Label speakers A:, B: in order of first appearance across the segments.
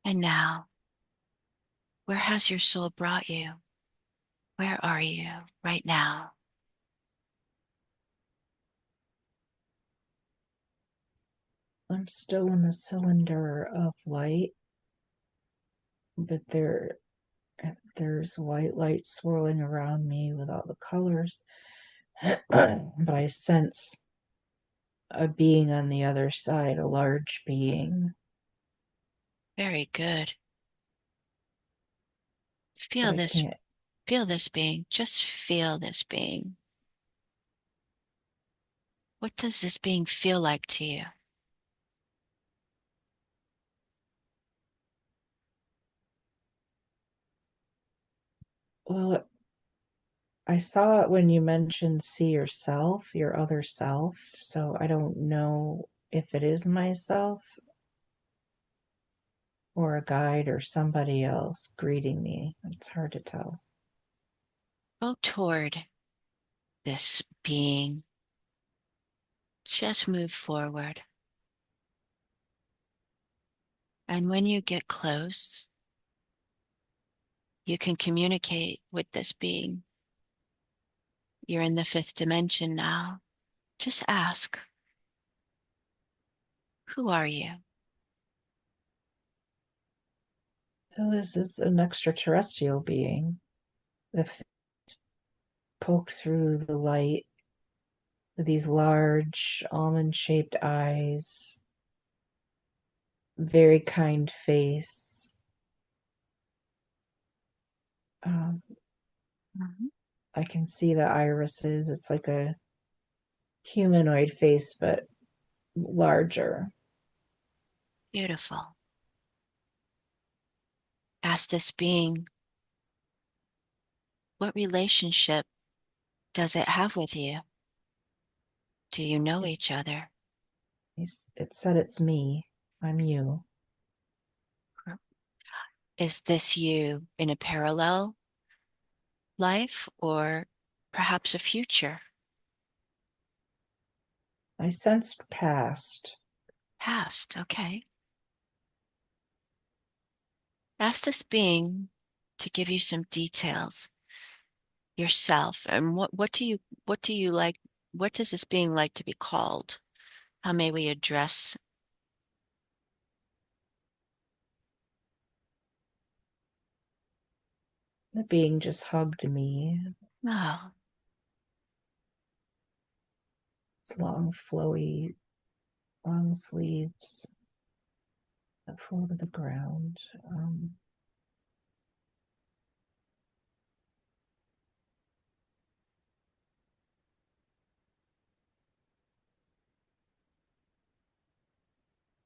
A: And now, where has your soul brought you? Where are you right now?
B: I'm still in the cylinder of light, but there's white light swirling around me with all the colors. But I sense a being on the other side, a large being.
A: Very good.
B: But
A: Feel
B: I
A: this,
B: can't.
A: feel this being. Just feel this being. What does this being feel like to you?
B: Well, I saw it when you mentioned see yourself, your other self. So I don't know if it is myself or a guide or somebody else greeting me. It's hard to tell.
A: Go toward this being. Just move forward. And when you get close, you can communicate with this being. You're in the fifth dimension now. Just ask, who are you?
B: So this is an extraterrestrial being that poked through the light with these large almond shaped eyes, very kind face. Um,
A: Mhm.
B: I can see the irises. It's like a humanoid face, but larger.
A: Beautiful. Ask this being, what relationship does it have with you? Do you know each other?
B: It said it's me. I'm you.
A: Is this you in a parallel life or perhaps a future?
B: I sensed past.
A: Past, okay. Ask this being to give you some details yourself and what do you like, what does this being like to be called? How may we address?
B: The being just hugged me.
A: Oh,
B: It's long, flowy, long sleeves that fall to the ground.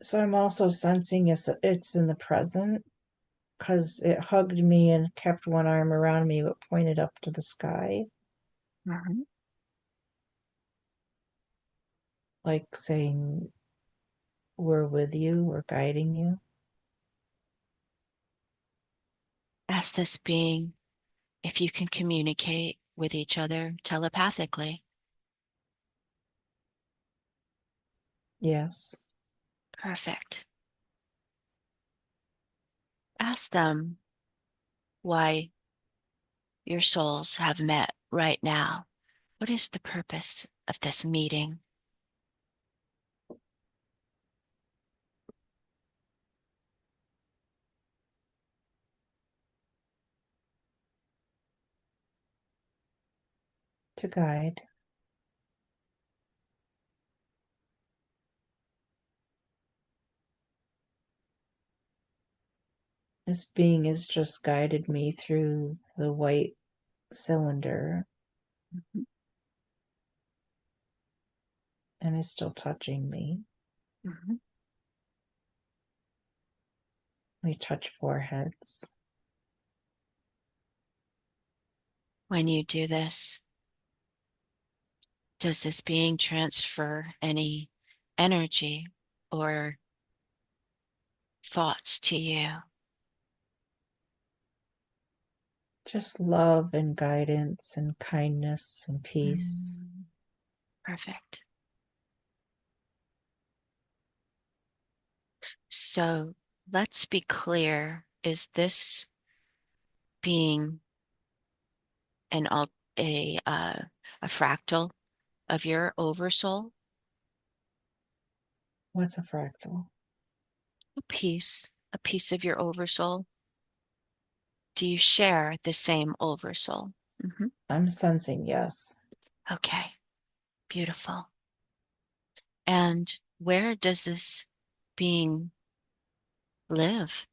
B: So I'm also sensing it's in the present because it hugged me and kept one arm around me but pointed up to the sky,
A: mhm.
B: like saying, we're with you, we're guiding you.
A: Ask this being if you can communicate with each other telepathically.
B: Yes.
A: Perfect. Ask them why your souls have met right now. What is the purpose of this meeting?
B: To guide. This being has just guided me through the white cylinder
A: Mhm.
B: and is still touching me.
A: Mhm.
B: We touch foreheads.
A: When you do this, does this being transfer any energy or thoughts to you?
B: Just love and guidance and kindness and peace.
A: Mm, perfect. So let's be clear. Is this being an alt a fractal of your oversoul?
B: What's a fractal?
A: A piece of your oversoul? Do you share the same oversoul? Hmm.
B: I'm sensing yes.
A: Okay, beautiful. And where does this being live?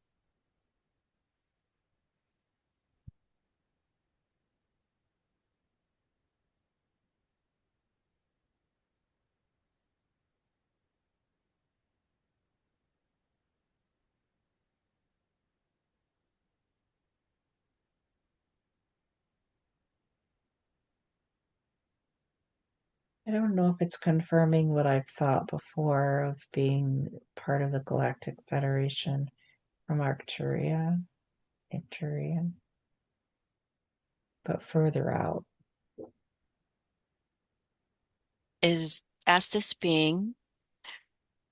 B: I don't know if it's confirming what I've thought before of being part of the Galactic Federation from Arcturian, but further out.
A: Is ask this being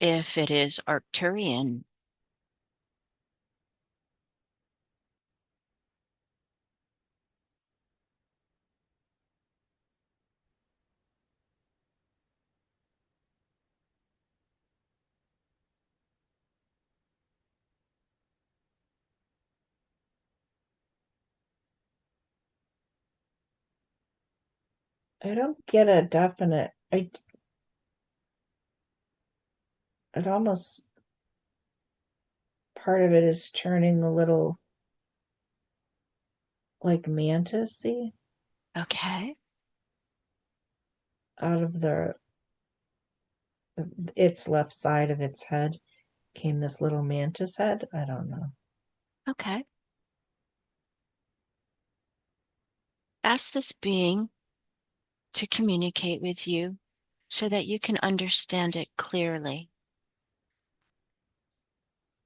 A: if it is Arcturian.
B: I don't get a definite. It almost part of it is turning a little like mantisy
A: Okay,
B: out of its left side of its head came this little mantis head. I don't know.
A: okay. Ask this being to communicate with you so that you can understand it clearly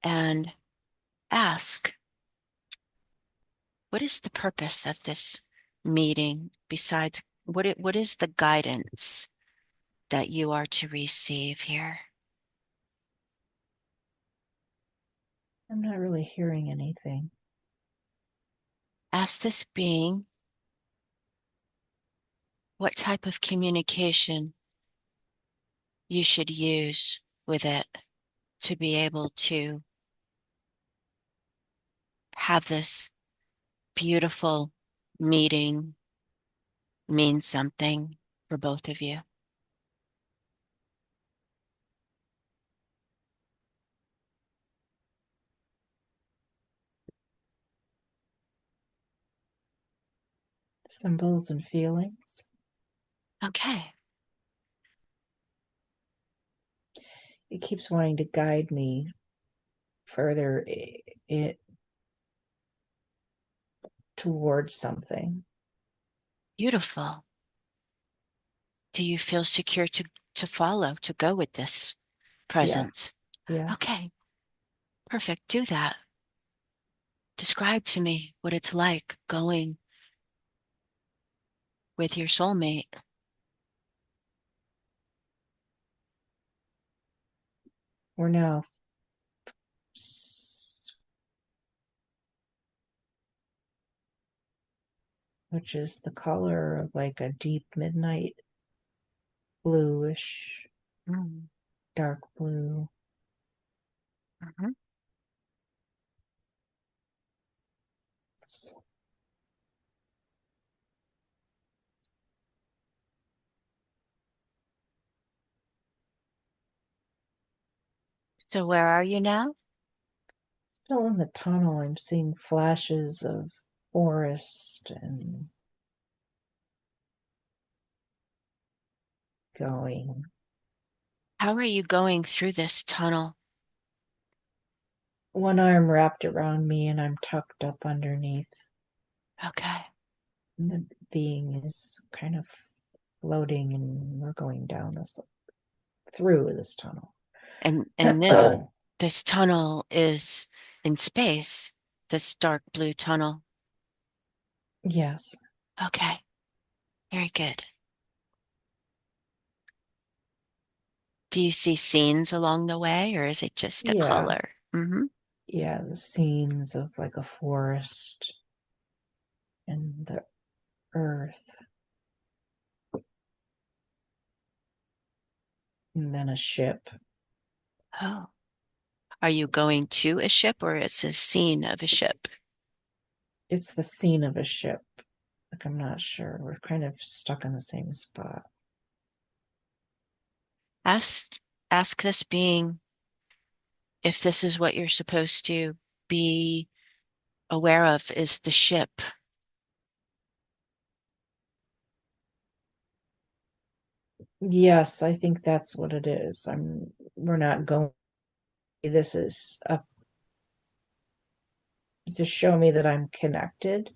A: and ask, what is the purpose of this meeting besides what is the guidance that you are to receive here?
B: I'm not really hearing anything.
A: Ask this being what type of communication you should use with it to be able to have this beautiful meeting mean something for both of you.
B: Symbols and feelings.
A: Okay.
B: It keeps wanting to guide me further it towards something.
A: Beautiful. Do you feel secure to follow, to go with this
B: Yeah.
A: presence?
B: Yes.
A: Okay, perfect. Do that. Describe to me what it's like going with your soulmate.
B: We're now which is the color of like a deep midnight bluish,
A: Mm,
B: dark blue.
A: mhm. So where are you now?
B: Still in the tunnel, I'm seeing flashes of forest and going.
A: How are you going through this tunnel?
B: One arm wrapped around me and I'm tucked up underneath.
A: Okay.
B: And the being is kind of floating and we're going down this through this tunnel.
A: And this tunnel is in space, this dark blue tunnel.
B: Yes.
A: Okay, very good. Do you see scenes along the way or is it just a
B: Yeah.
A: color? Hmm.
B: yeah, the scenes of like a forest and the earth, and then a ship.
A: Oh, are you going to a ship or it's a scene of a ship?
B: It's the scene of a ship. Like, I'm not sure. We're kind of stuck in the same spot.
A: Ask ask this being if this is what you're supposed to be aware of is the ship.
B: Yes, I think that's what it is. We're not going. This is up to show me that I'm connected.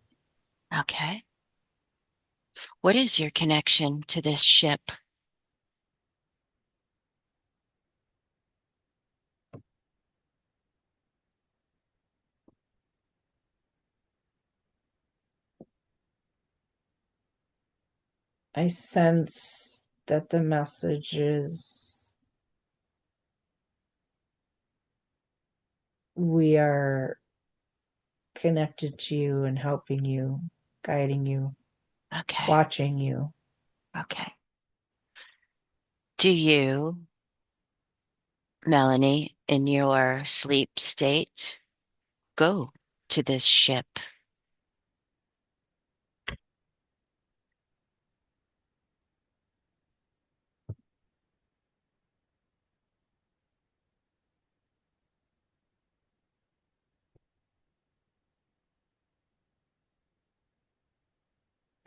A: Okay. What is your connection to this ship?
B: I sense that the message is we are connected to you and helping you, guiding you,
A: Okay.
B: watching you.
A: Okay. Do you, Melanie, in your sleep state, go to this ship?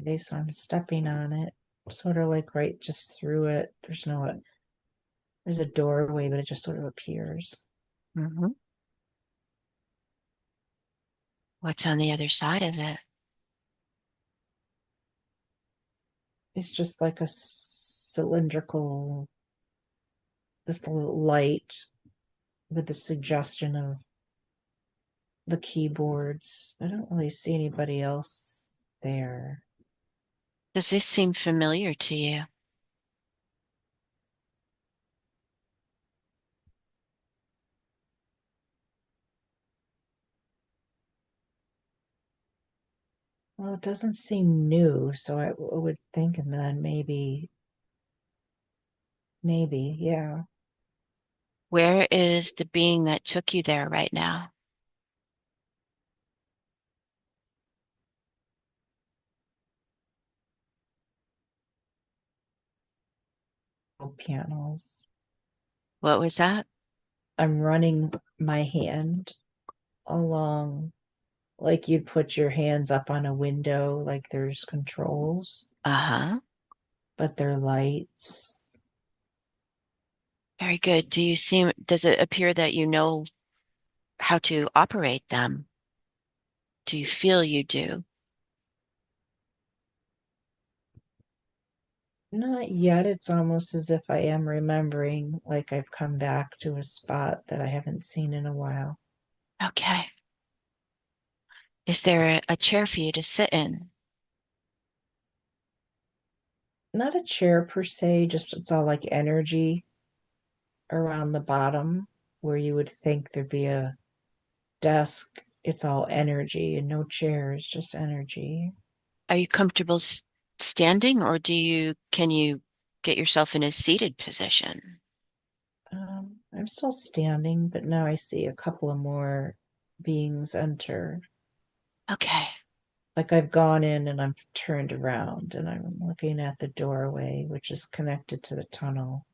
B: Okay, so I'm stepping on it, sort of like right just through it. There's a doorway, but it just sort of appears.
A: Mhm. What's on the other side of it?
B: It's just like a cylindrical, this little light with the suggestion of the keyboards. I don't really see anybody else there.
A: Does this seem familiar to you?
B: Well, it doesn't seem new, so I would think, and then maybe, yeah.
A: Where is the being that took you there right now?
B: Panels.
A: What was that?
B: I'm running my hand along, like you'd put your hands up on a window, like there's controls,
A: Uh-huh.
B: but they're lights.
A: Very good. Does it appear that you know how to operate them? Do you feel you do?
B: Not yet. It's almost as if I am remembering, like I've come back to a spot that I haven't seen in a while.
A: Okay. Is there a chair for you to sit in?
B: Not a chair per se, just it's all like energy around the bottom where you would think there'd be a desk. It's all energy and no chairs, just energy.
A: Are you comfortable standing or can you get yourself in a seated position?
B: I'm still standing, but now I see a couple of more beings enter.
A: Okay.
B: Like I've gone in and I'm turned around and I'm looking at the doorway, which is connected to the tunnel.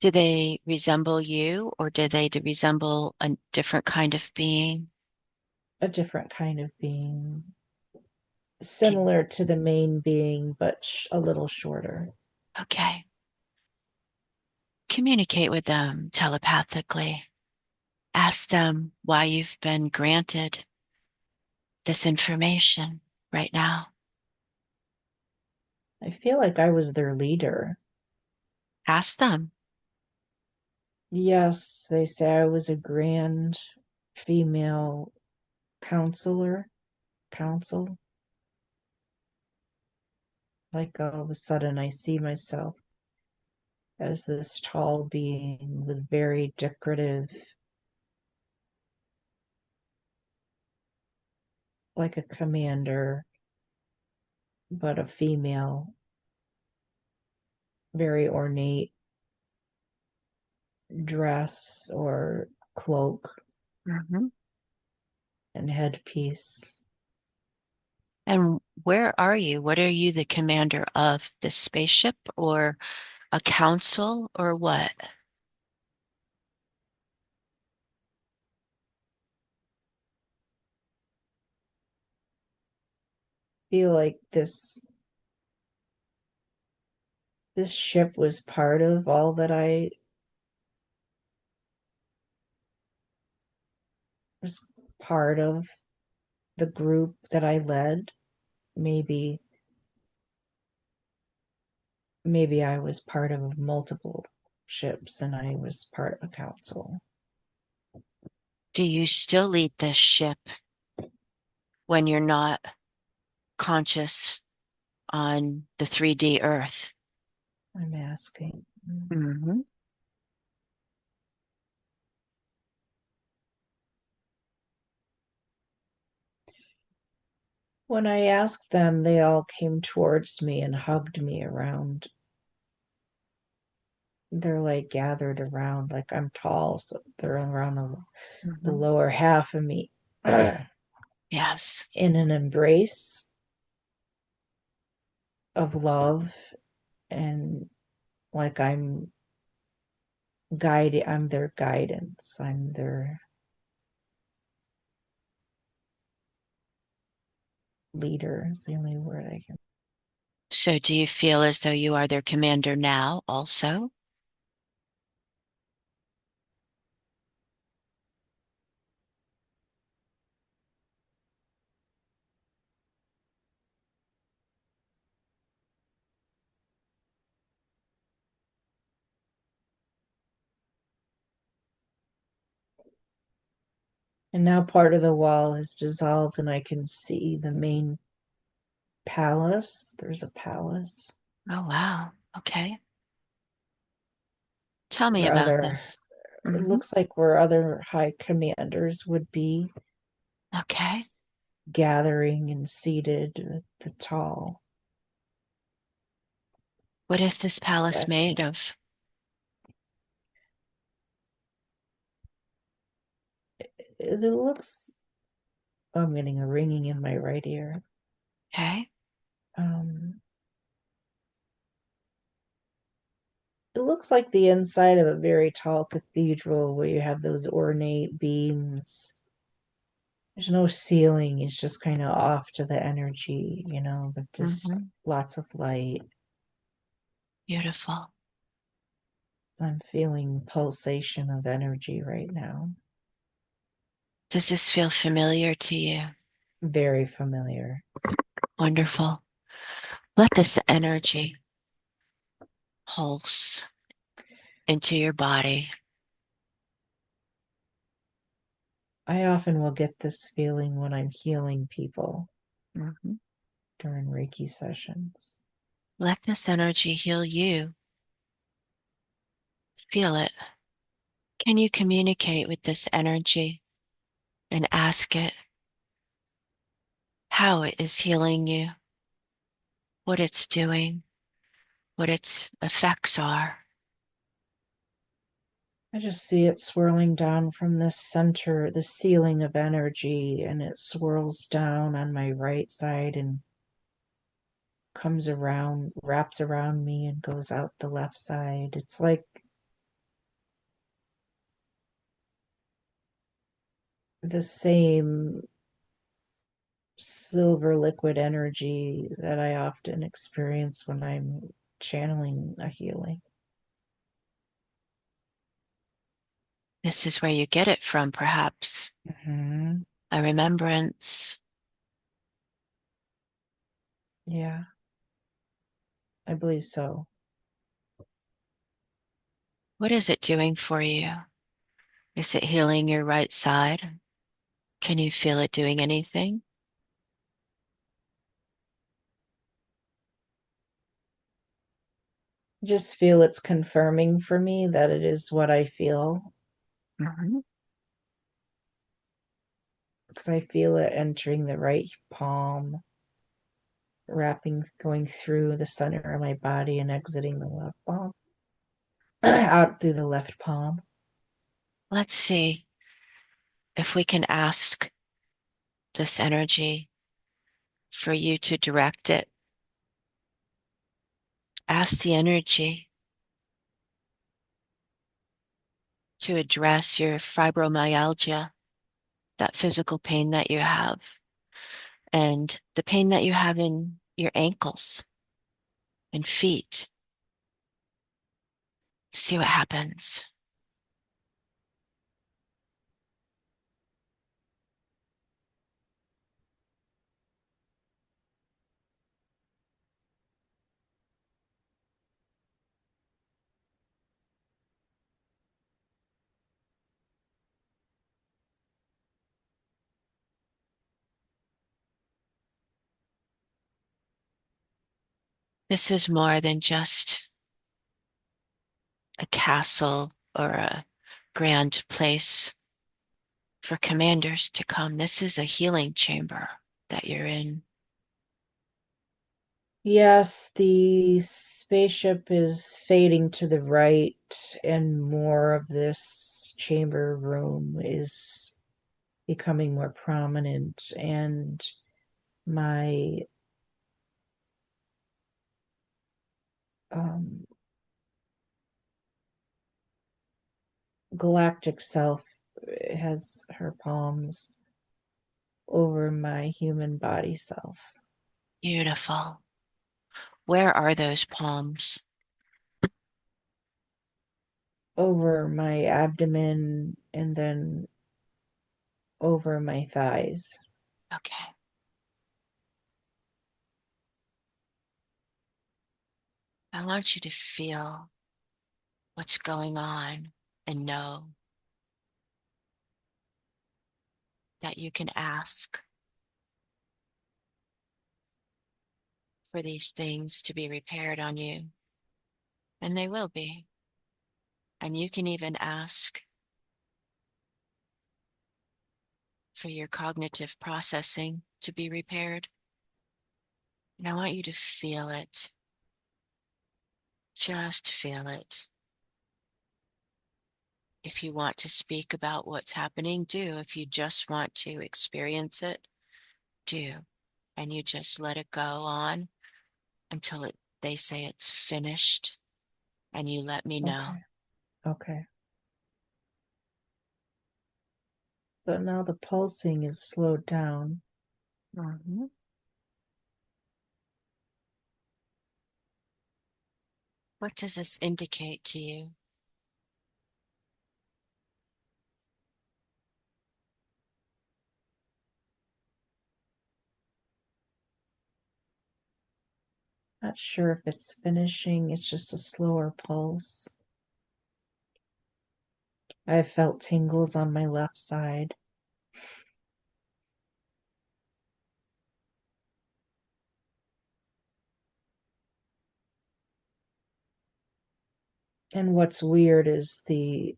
A: Do they resemble you or do they resemble a different kind of being?
B: A different kind of being,
A: Can,
B: similar to the main being, but a little shorter.
A: okay. Communicate with them telepathically. Ask them why you've been granted this information right now.
B: I feel like I was their leader.
A: Ask them.
B: Yes, they say I was a grand female counselor, counsel. Like all of a sudden, I see myself as this tall being with very decorative like a commander, but a female, very ornate dress or cloak
A: Hmm.
B: and headpiece.
A: And where are you? What are you the commander of? The spaceship or a council or what?
B: Feel like this ship was part of all that I was part of the group that I led. Maybe maybe I was part of multiple ships and I was part of a council.
A: Do you still lead this ship when you're not conscious on the 3D Earth?
B: I'm asking.
A: Hmm.
B: When I asked them, they all came towards me and hugged me around. They're like gathered around, like I'm tall, so they're around the
A: Hmm.
B: lower half of me in
A: Yes.
B: an embrace of love, and like I'm their guidance. I'm their leader, is the only word I can.
A: So do you feel as though you are their commander now also?
B: And now part of the wall has dissolved, and I can see the main palace. There's a palace
A: Oh, wow. Okay. Tell me
B: where
A: about
B: other,
A: this.
B: it
A: Hmm.
B: looks like where other high commanders would be
A: Okay.
B: gathering and seated at the tall
A: What is this palace made
B: section.
A: of?
B: It looks, oh, I'm getting a ringing in my right ear.
A: Okay.
B: Um, it looks like the inside of a very tall cathedral where you have those ornate beams. There's no ceiling, it's just kind of off to the energy, but just
A: Hmm.
B: lots of light.
A: Beautiful.
B: I'm feeling pulsation of energy right now.
A: Does this feel familiar to you?
B: Very familiar.
A: Wonderful. Let this energy pulse into your body.
B: I often will get this feeling when I'm healing people
A: Hmm.
B: during Reiki sessions.
A: Let this energy heal you. Feel it. Can you communicate with this energy and ask it how it is healing you, what it's doing, what its effects are?
B: I just see it swirling down from the center, the ceiling of energy, and it swirls down on my right side and comes around, wraps around me, and goes out the left side. It's like the same silver liquid energy that I often experience when I'm channeling a healing.
A: This is where you get it from, perhaps.
B: Hmm.
A: A remembrance.
B: Yeah, I believe so.
A: What is it doing for you? Is it healing your right side? Can you feel it doing anything?
B: Just feel it's confirming for me that it is what I feel.
A: Mhm.
B: because I feel it entering the right palm, wrapping, going through the center of my body and exiting the left palm, out through the left palm.
A: Let's see if we can ask this energy for you to direct it. Ask the energy to address your fibromyalgia, that physical pain that you have, and the pain that you have in your ankles and feet. See what happens. This is more than just a castle or a grand place for commanders to come. This is a healing chamber that you're in.
B: Yes, the spaceship is fading to the right, and more of this chamber room is becoming more prominent, and my um, galactic self has her palms over my human body self,
A: Beautiful. Where are those palms?
B: over my abdomen, and then over my thighs.
A: Okay. I want you to feel what's going on and know that you can ask for these things to be repaired on you, and they will be. And you can even ask for your cognitive processing to be repaired. And I want you to feel it. Just feel it. If you want to speak about what's happening, do. If you just want to experience it, do. And you just let it go on until they say it's finished, and you let me know.
B: Okay, okay. So now the pulsing is slowed down.
A: Mhm. What does this indicate to you?
B: Not sure if it's finishing, it's just a slower pulse. I felt tingles on my left side. And what's weird is the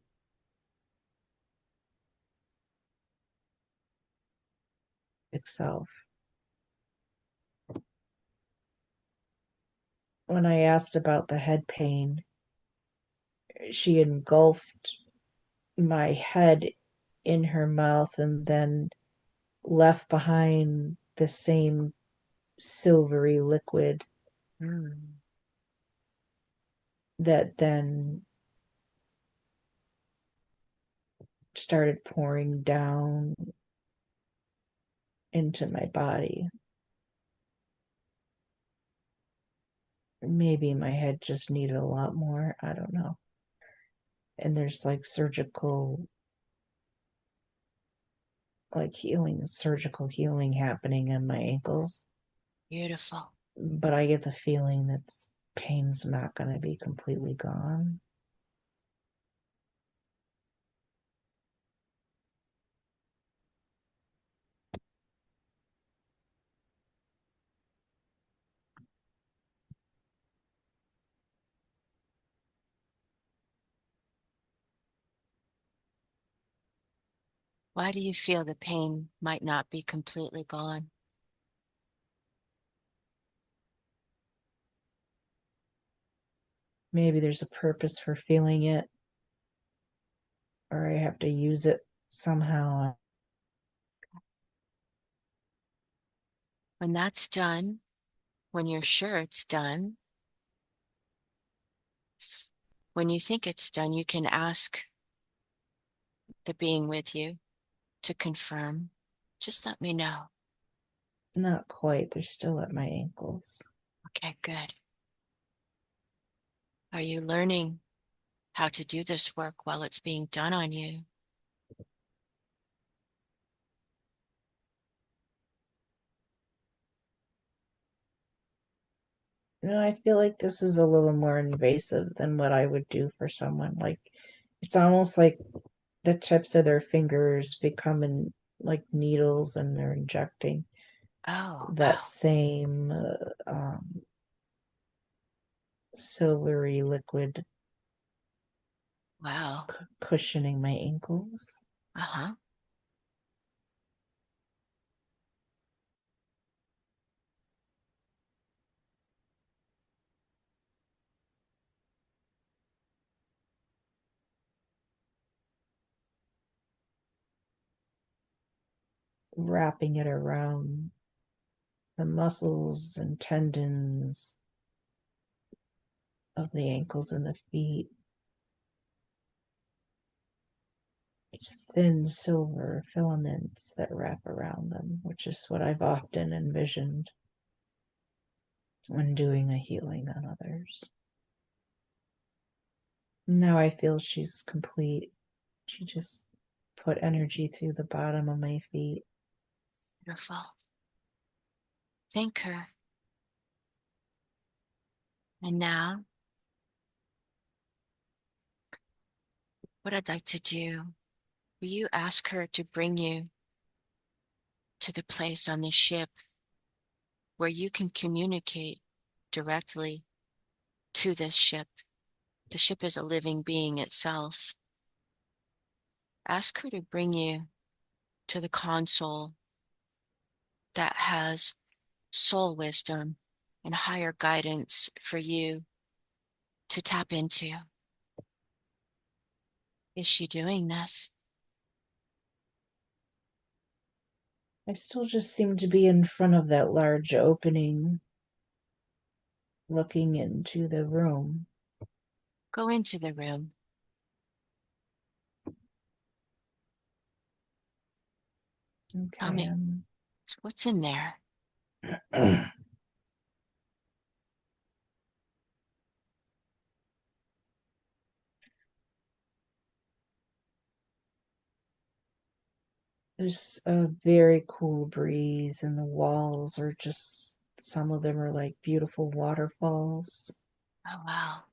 B: itself. When I asked about the head pain, she engulfed my head in her mouth and then left behind the same silvery liquid
A: Mm.
B: that then started pouring down into my body. Maybe my head just needed a lot more. I don't know. And there's like surgical healing happening in my ankles.
A: Beautiful.
B: But I get the feeling that pain's not going to be completely gone.
A: Why do you feel the pain might not be completely gone?
B: Maybe there's a purpose for feeling it, or I have to use it somehow.
A: When that's done, when you're sure it's done, when you think it's done, you can ask the being with you to confirm. Just let me know.
B: Not quite, they're still at my ankles.
A: Okay, good. Are you learning how to do this work while it's being done on you?
B: I feel like this is a little more invasive than what I would do for someone. Like, it's almost like the tips of their fingers becoming like needles and they're injecting
A: Oh,
B: that
A: wow.
B: same silvery liquid
A: Wow.
B: cushioning my ankles.
A: Uh-huh.
B: Wrapping it around the muscles and tendons of the ankles and the feet. It's thin silver filaments that wrap around them, which is what I've often envisioned when doing a healing on others. Now I feel she's complete. She just put energy through the bottom of my feet.
A: Beautiful. Thank her. And now, what I'd like to do, will you ask her to bring you to the place on the ship where you can communicate directly to this ship? The ship is a living being itself. Ask her to bring you to the console that has soul wisdom and higher guidance for you to tap into. Is she doing this?
B: I still just seem to be in front of that large opening, looking into the room.
A: Go into the room. Tell
B: Okay.
A: me, what's in there?
B: There's a very cool breeze, and the walls are just, some of them are like beautiful waterfalls.
A: Oh, wow.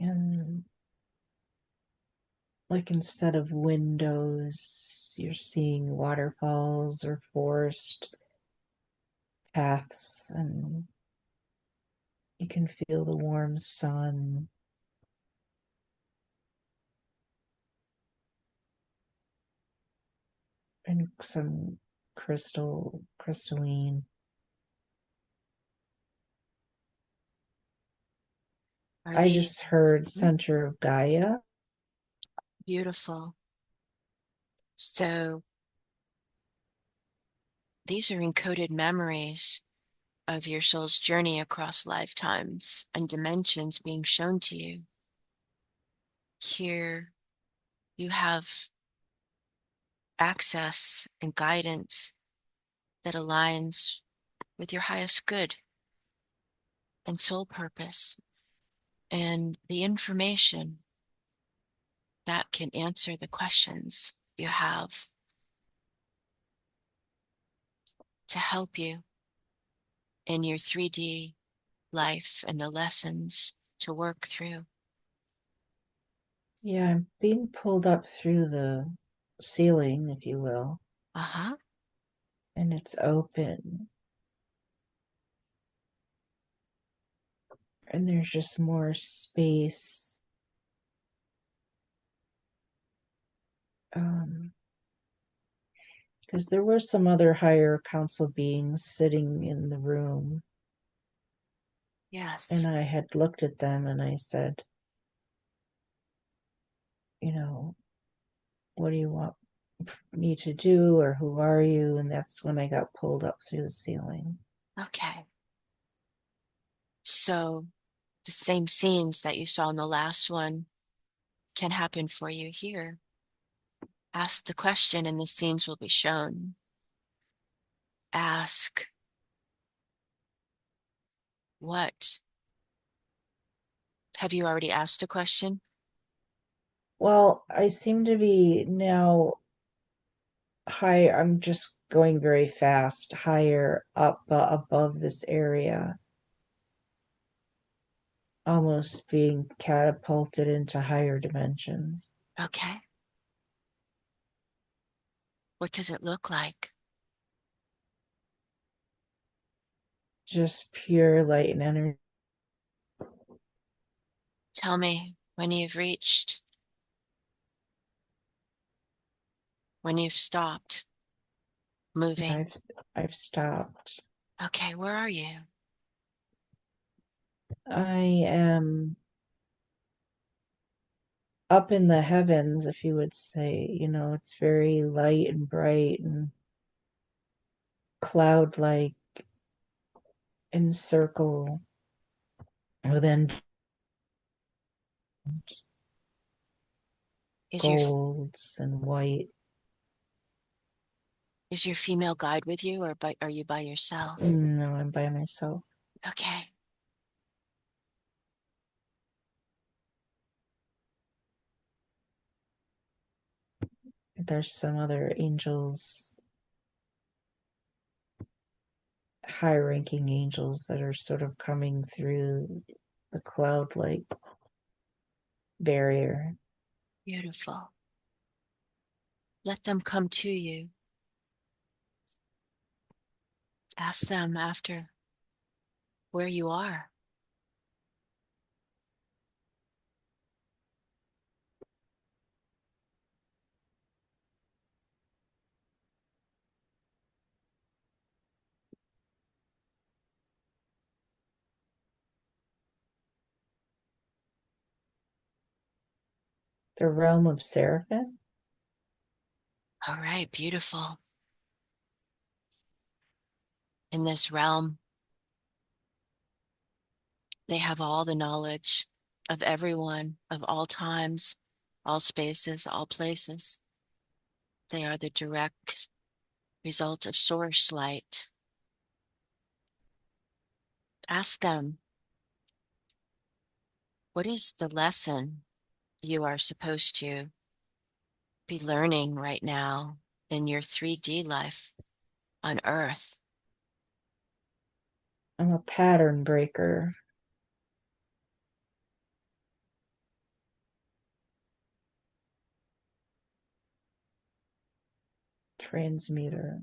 B: And like instead of windows, you're seeing waterfalls or forest paths, and you can feel the warm sun and some crystalline.
A: Are
B: I
A: they
B: just heard
A: mhm,
B: center of Gaia.
A: beautiful? So these are encoded memories of your soul's journey across lifetimes and dimensions being shown to you. Here you have access and guidance that aligns with your highest good and soul purpose and the information that can answer the questions you have to help you in your 3D life and the lessons to work through.
B: Yeah, I'm being pulled up through the ceiling, if you will,
A: Uh-huh.
B: and it's open. And there's just more space Because there were some other higher council beings sitting in the room, and
A: Yes.
B: I had looked at them and I said, you know, what do you want me to do, or who are you? And that's when I got pulled up through the ceiling.
A: Okay. So the same scenes that you saw in the last one can happen for you here. Ask the question and the scenes will be shown. Ask what? Have you already asked a question?
B: Well, I seem to be now high. I'm just going very fast, higher up above this area, almost being catapulted into higher dimensions.
A: Okay. What does it look like?
B: Just pure light and energy.
A: Tell me when you've reached, when you've stopped moving.
B: I've stopped.
A: Okay, where are you?
B: I am up in the heavens, if you would say. It's very light and bright and cloud like and circle within
A: Is your
B: golds and white.
A: is your female guide with you or are you by yourself?
B: No, I'm by myself.
A: Okay.
B: There's some other angels, high ranking angels that are sort of coming through the cloud like barrier.
A: Beautiful. Let them come to you. Ask them after where you are.
B: The realm of seraphim.
A: All right, beautiful. In this realm, they have all the knowledge of everyone, of all times, all spaces, all places. They are the direct result of source light. Ask them, what is the lesson you are supposed to be learning right now in your 3D life on Earth?
B: I'm a pattern breaker, transmuter.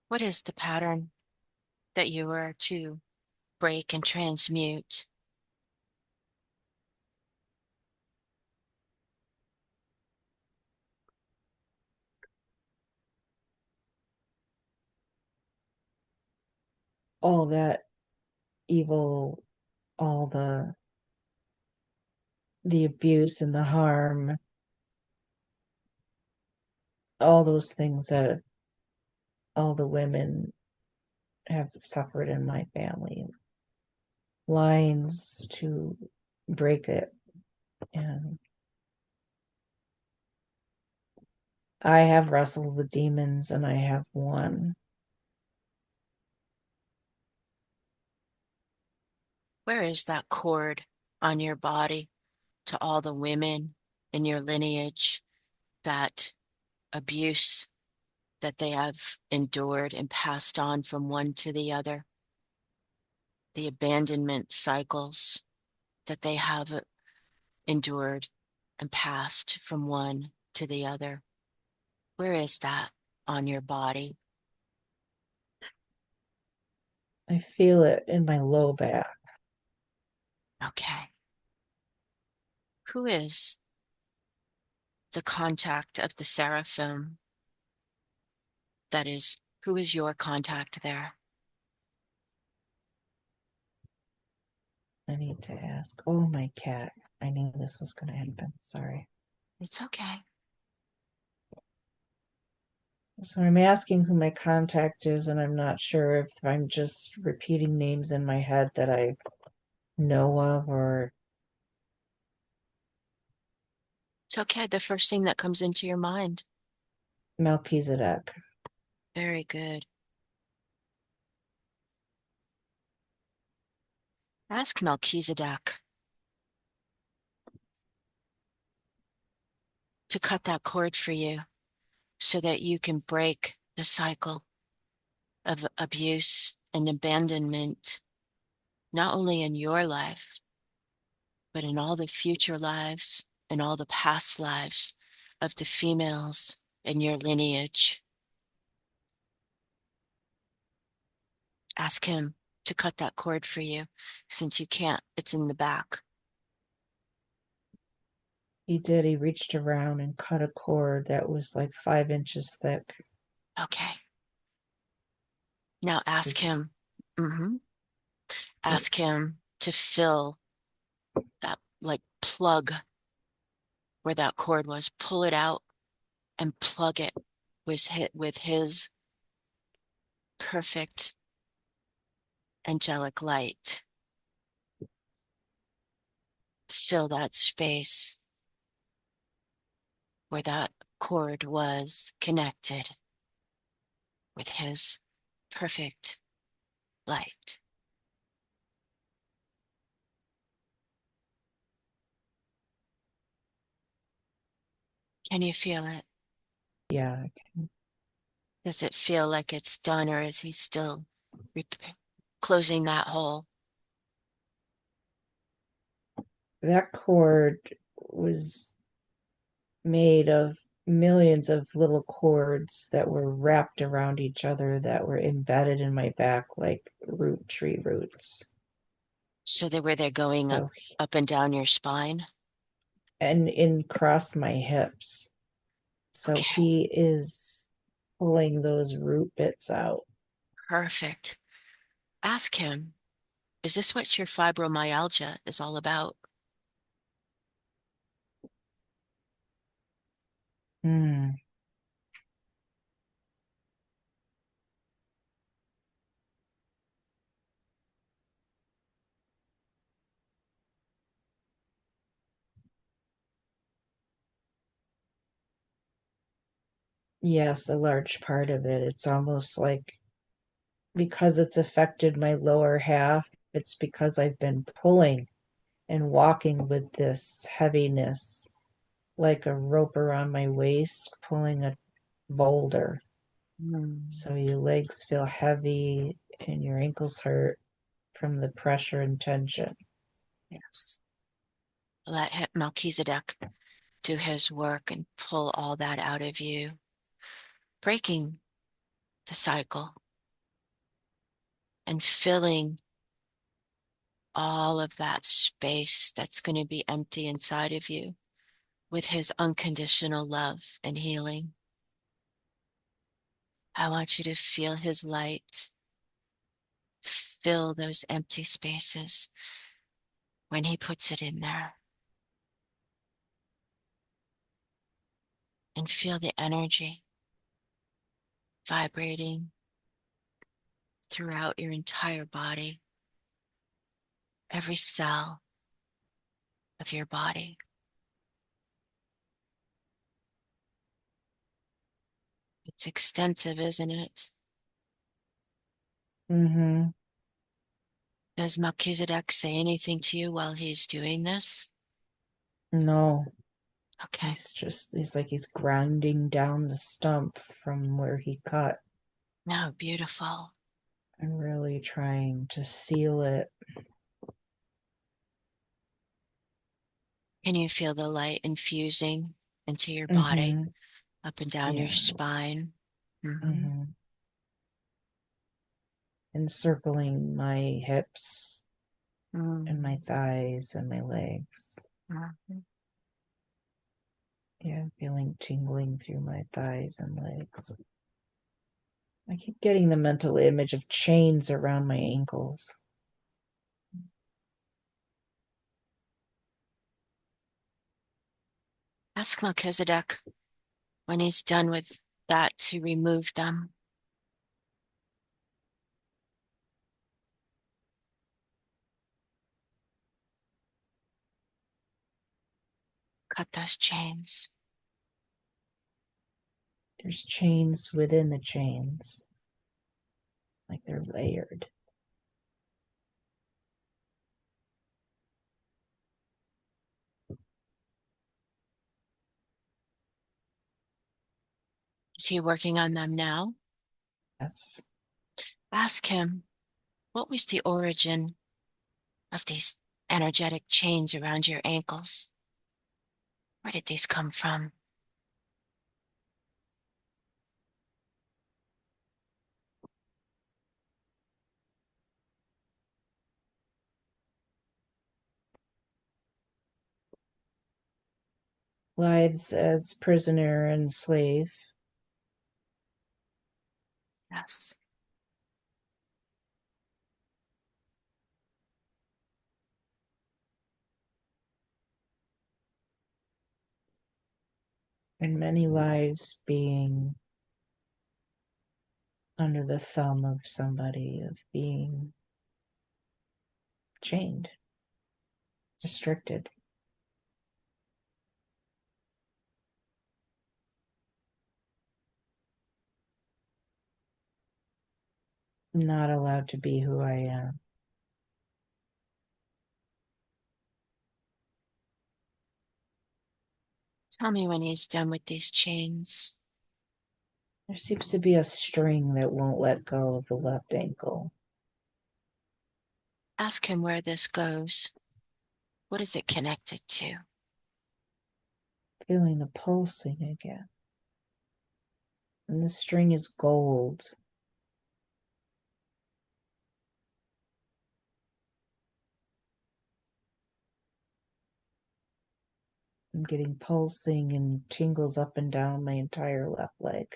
A: What is the pattern that you are to break and transmute?
B: All that evil, all the abuse and the harm, all those things that all the women have suffered in my family. Lines to break it. And I have wrestled with demons and I have won.
A: Where is that cord on your body to all the women in your lineage, that abuse that they have endured and passed on from one to the other, the abandonment cycles that they have endured and passed from one to the other? Where is that on your body?
B: I feel it in my low back.
A: Okay. Who is the contact of the seraphim. That is, who is your contact there?
B: I need to ask. Oh, my cat. I knew this was going to happen. Sorry.
A: It's okay.
B: So I'm asking who my contact is, and I'm not sure if I'm just repeating names in my head that I know of or
A: It's okay. The first thing that comes into your mind.
B: Melchizedek.
A: Very good. Ask Melchizedek to cut that cord for you so that you can break the cycle of abuse and abandonment, not only in your life, but in all the future lives and all the past lives of the females in your lineage. Ask him to cut that cord for you since you can't, it's in the back.
B: He did. He reached around and cut a cord that was like 5 inches thick.
A: Okay. Now ask
B: Just
A: him, mhm,
B: what?
A: ask him to fill that like plug where that cord was, pull it out and plug it with his perfect angelic light. Fill that space where that cord was connected with his perfect light. Can you feel it?
B: Yeah,
A: Does it feel like it's done, or is he still closing that hole?
B: that cord was made of millions of little cords that were wrapped around each other that were embedded in my back like root tree roots.
A: So they were they going
B: So
A: up and down your spine?
B: and in across my hips. So
A: Okay,
B: he is pulling those root bits out.
A: perfect. Ask him, is this what your fibromyalgia is all about?
B: Hmm. Yes, a large part of it. It's almost like because it's affected my lower half, it's because I've been pulling and walking with this heaviness, like a rope around my waist, pulling a boulder.
A: Mm,
B: So your legs feel heavy and your ankles hurt from the pressure and tension.
A: yes. Let Melchizedek do his work and pull all that out of you, breaking the cycle and filling all of that space that's going to be empty inside of you with his unconditional love and healing. I want you to feel his light fill those empty spaces when he puts it in there, and feel the energy vibrating throughout your entire body, every cell of your body. It's extensive, isn't it?
B: Mm-hmm.
A: Does Melchizedek say anything to you while he's doing this?
B: No,
A: Okay.
B: he's like he's grinding down the stump from where he cut
A: No, beautiful.
B: and really trying to seal it.
A: Can you feel the light infusing into your body,
B: Mm-hmm.
A: up and down your
B: Yeah.
A: spine? Hmm.
B: Mm-hmm. Encircling my hips and my
A: Mm.
B: thighs and my legs.
A: Mhm.
B: Yeah, feeling tingling through my thighs and legs. I keep getting the mental image of chains around my ankles.
A: Ask Melchizedek when he's done with that to remove them. Cut those chains.
B: There's chains within the chains, like they're layered.
A: Is he working on them now?
B: Yes.
A: Ask him, what was the origin of these energetic chains around your ankles? Where did these come from?
B: Lives as prisoner and slave.
A: Yes.
B: And many lives being under the thumb of somebody, of being chained, restricted, not allowed to be who I am.
A: Tell me when he's done with these chains.
B: There seems to be a string that won't let go of the left ankle.
A: Ask him where this goes. What is it connected to?
B: Feeling the pulsing again. And the string is gold. I'm getting pulsing and tingles up and down my entire left leg.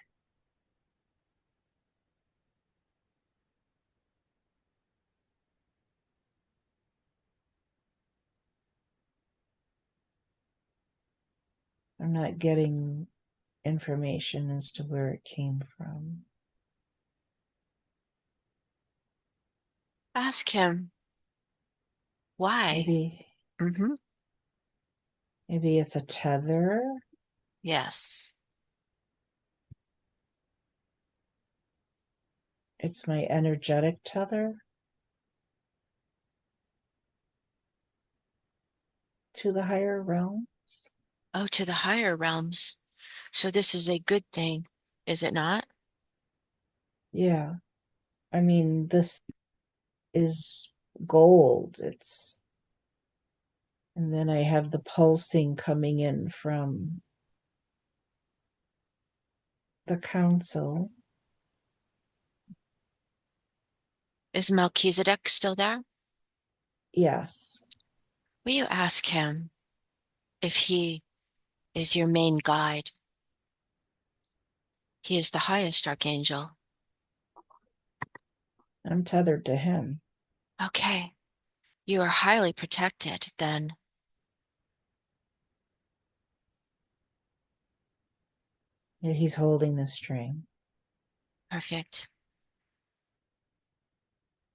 B: I'm not getting information as to where it came from.
A: Ask him why.
B: Maybe
A: Mm-hmm.
B: maybe it's a tether.
A: Yes.
B: It's my energetic tether to the higher realms.
A: Oh, to the higher realms. So this is a good thing, is it not?
B: Yeah. I mean, this is gold. It's, and then I have the pulsing coming in from the council.
A: Is Melchizedek still there?
B: Yes.
A: Will you ask him if he is your main guide? He is the highest archangel.
B: I'm tethered to him.
A: Okay. You are highly protected then.
B: Yeah, he's holding the string.
A: Perfect.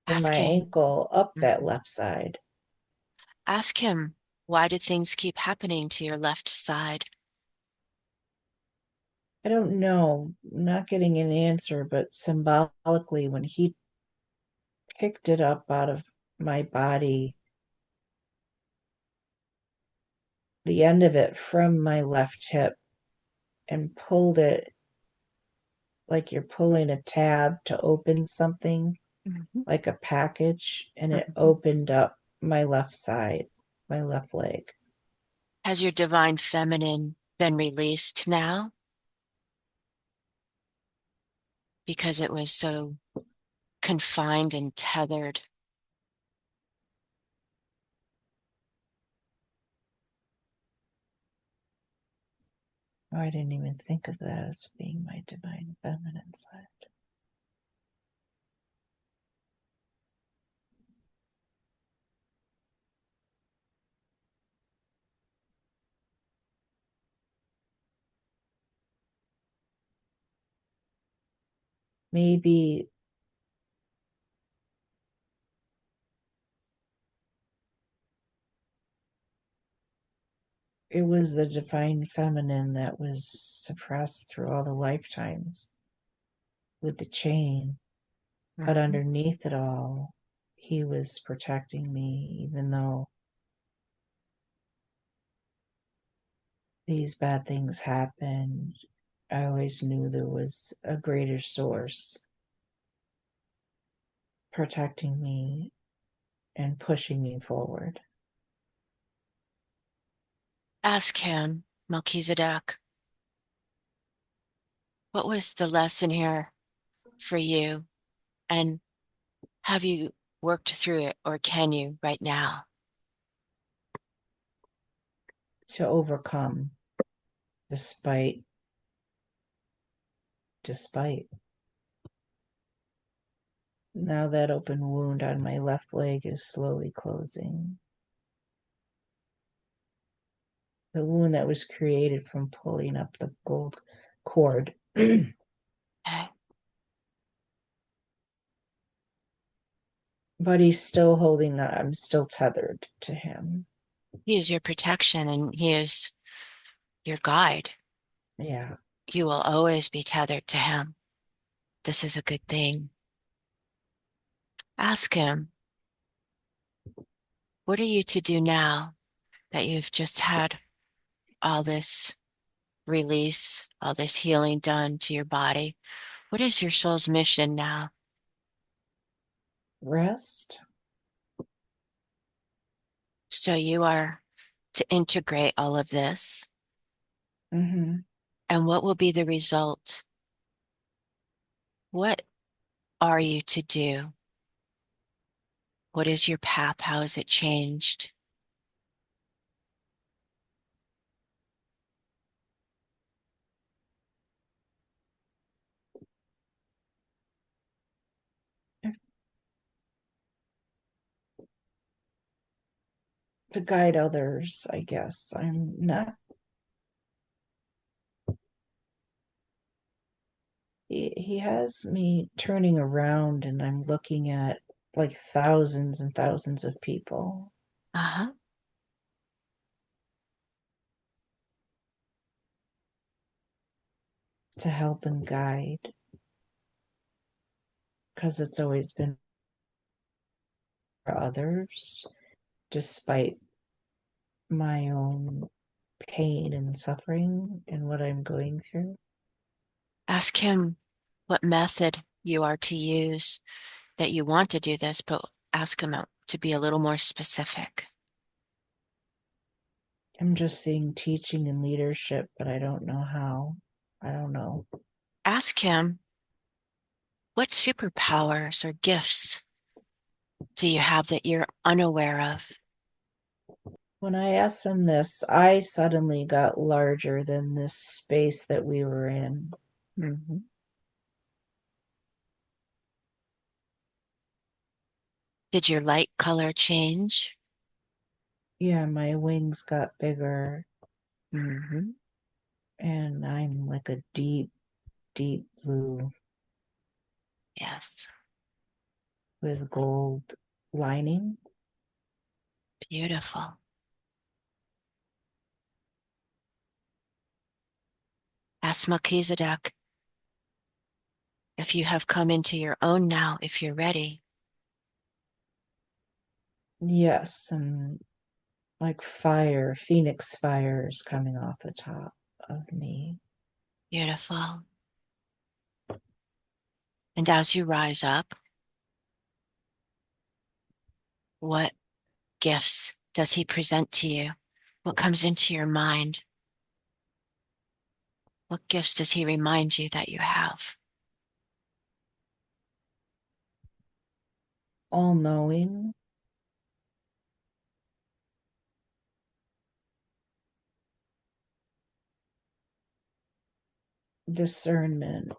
B: From my
A: Ask him.
B: ankle up that
A: Mhm.
B: left side.
A: Ask him, why do things keep happening to your left side?
B: I don't know, I'm not getting an answer, but symbolically, when he picked it up out of my body, the end of it from my left hip, and pulled it like you're pulling a tab to open something,
A: Mhm.
B: like a package, and it
A: Mhm.
B: opened up my left side, my left leg.
A: Has your divine feminine been released now? Because it was so confined and tethered.
B: Oh, I didn't even think of that as being my divine feminine side. Maybe it was the divine feminine that was suppressed through all the lifetimes with the chain. But
A: Mhm.
B: underneath it all, he was protecting me, even though these bad things happened. I always knew there was a greater source protecting me and pushing me forward.
A: Ask him, Melchizedek, what was the lesson here for you? And have you worked through it, or can you right now?
B: To overcome despite despite. Now that open wound on my left leg is slowly closing. The wound that was created from pulling up the gold cord.
A: Okay.
B: But he's still holding that. I'm still tethered to him.
A: He is your protection and he is your guide.
B: Yeah.
A: You will always be tethered to him. This is a good thing. Ask him, what are you to do now that you've just had all this release, all this healing done to your body? What is your soul's mission now?
B: Rest.
A: So you are to integrate all of this.
B: Mm-hmm.
A: And what will be the result? What are you to do? What is your path? How has it changed?
B: To guide others, I guess. I'm not. He has me turning around and I'm looking at like thousands and thousands of people
A: Uh-huh.
B: to help and guide because it's always been for others, despite my own pain and suffering and what I'm going through.
A: Ask him what method you are to use, that you want to do this, but ask him to be a little more specific.
B: I'm just seeing teaching and leadership, but I don't know how. I don't know.
A: Ask him, what superpowers or gifts do you have that you're unaware of?
B: When I asked him this, I suddenly got larger than this space that we were in.
A: Mhm. Did your light color change?
B: Yeah, my wings got bigger
A: Hmm.
B: and I'm like a deep, deep blue
A: Yes.
B: with gold lining.
A: Beautiful. Ask Melchizedek if you have come into your own now, if you're ready.
B: Yes, and like fire, phoenix fires coming off the top of me.
A: Beautiful. And as you rise up, what gifts does he present to you? What comes into your mind? What gifts does he remind you that you have?
B: All knowing, discernment.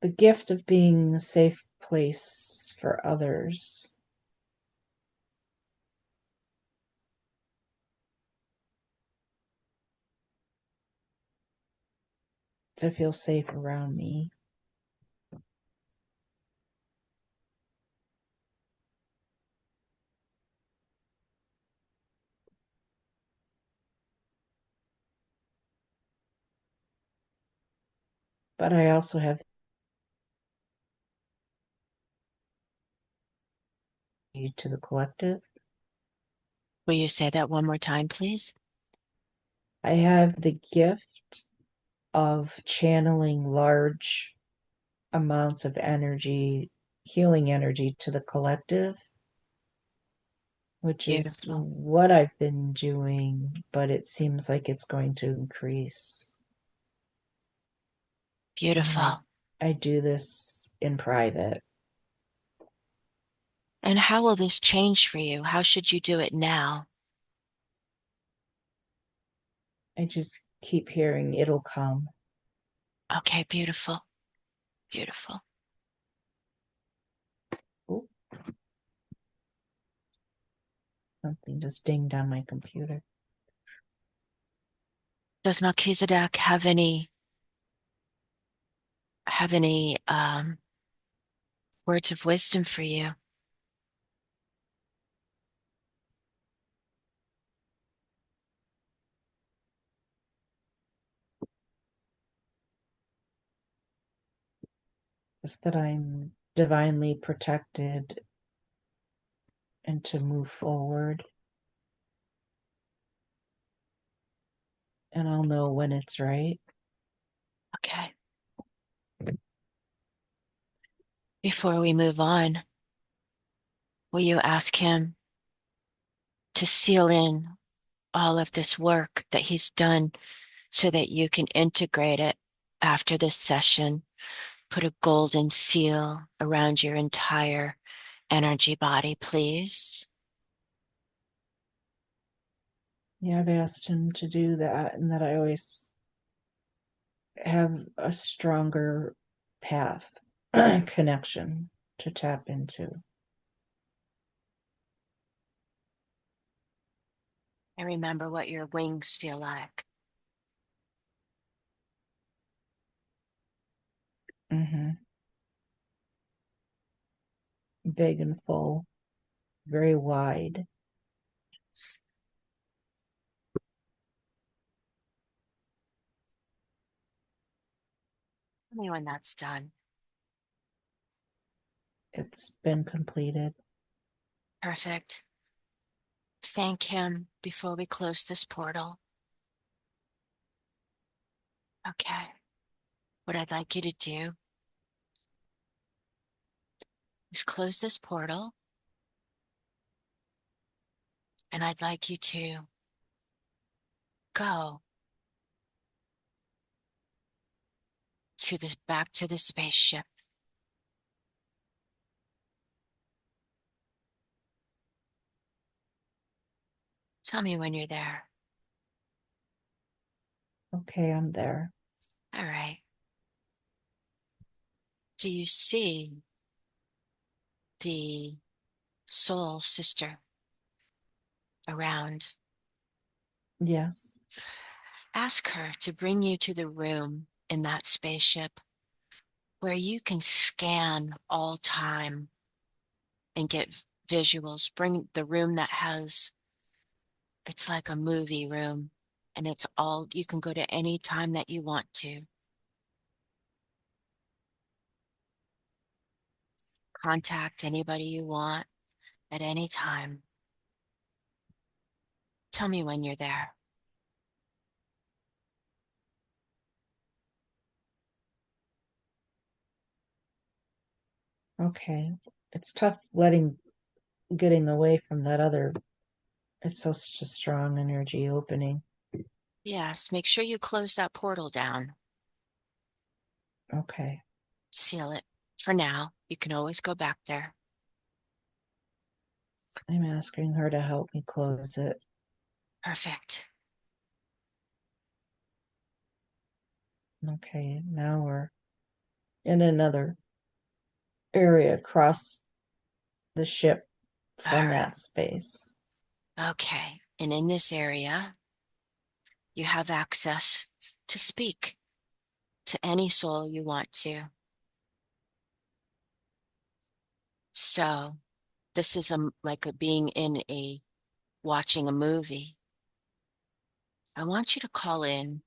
B: The gift of being a safe place for others to feel safe around me. But I also have to the collective.
A: Will you say that one more time, please?
B: I have the gift of channeling large amounts of energy, healing energy to the collective, which is
A: Beautiful.
B: what I've been doing, but it seems like it's going to increase. And
A: Beautiful.
B: I do this in private.
A: And how will this change for you? How should you do it now?
B: I just keep hearing it'll come.
A: Okay, beautiful. Beautiful.
B: Oop, something just dinged on my computer.
A: Does Melchizedek have any words of wisdom for you?
B: Just that I'm divinely protected and to move forward. And I'll know when it's right.
A: Okay. Before we move on, will you ask him to seal in all of this work that he's done so that you can integrate it after this session? Put a golden seal around your entire energy body, please.
B: Yeah, I've asked him to do that, and that I always have a stronger path connection to tap into.
A: And remember what your wings feel like.
B: Hmm. Big and full, very wide.
A: Tell me when that's done.
B: It's been completed.
A: Perfect. Thank him before we close this portal. Okay. What I'd like you to do is close this portal, and I'd like you to go to the back to the spaceship. Tell me when you're there.
B: Okay, I'm there.
A: All right. Do you see the soul sister around?
B: Yes.
A: Ask her to bring you to the room in that spaceship where you can scan all time and get visuals. Bring the room that has, it's like a movie room, and it's all, you can go to any time that you want to. Contact anybody you want at any time. Tell me when you're there.
B: Okay. It's tough getting away from that other It's such a strong energy opening.
A: Yes, make sure you close that portal down.
B: Okay.
A: Seal it for now. You can always go back there.
B: I'm asking her to help me close it.
A: Perfect.
B: Okay, now we're in another area across the ship
A: All
B: from
A: right.
B: that space.
A: Okay. And in this area, you have access to speak to any soul you want to. So this is like a being in a watching a movie. I want you to call in